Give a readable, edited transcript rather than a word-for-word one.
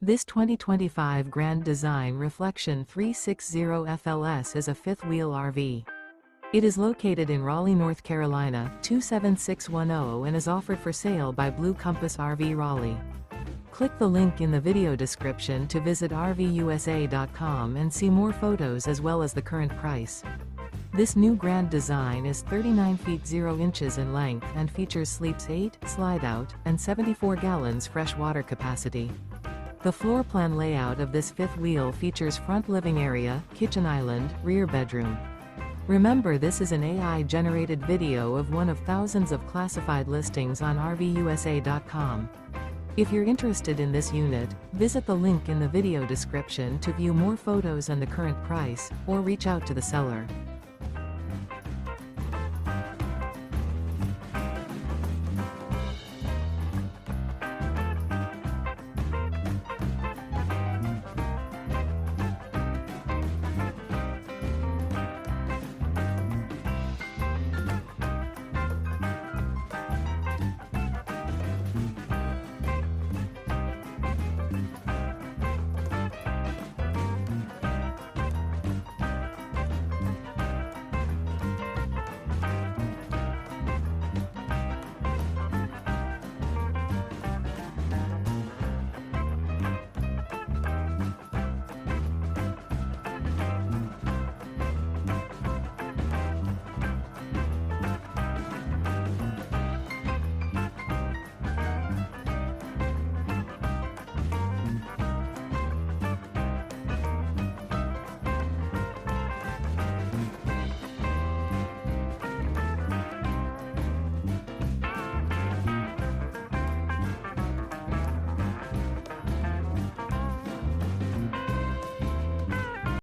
This 2025 Grand Design Reflection 360 FLS is a fifth-wheel RV. It is located in Raleigh, North Carolina, 27610 and is offered for sale by Blue Compass RV Raleigh. Click the link in the video description to visit RVUSA.com and see more photos as well as the current price. This new Grand Design is 39 feet 0 inches in length and features sleeps 8, Slideout, and 74 gallons fresh water capacity. The floor plan layout of this fifth wheel features front living area, kitchen island, rear bedroom. Remember, this is an AI-generated video of one of thousands of classified listings on RVUSA.com. If you're interested in this unit, visit the link in the video description to view more photos and the current price, or reach out to the seller.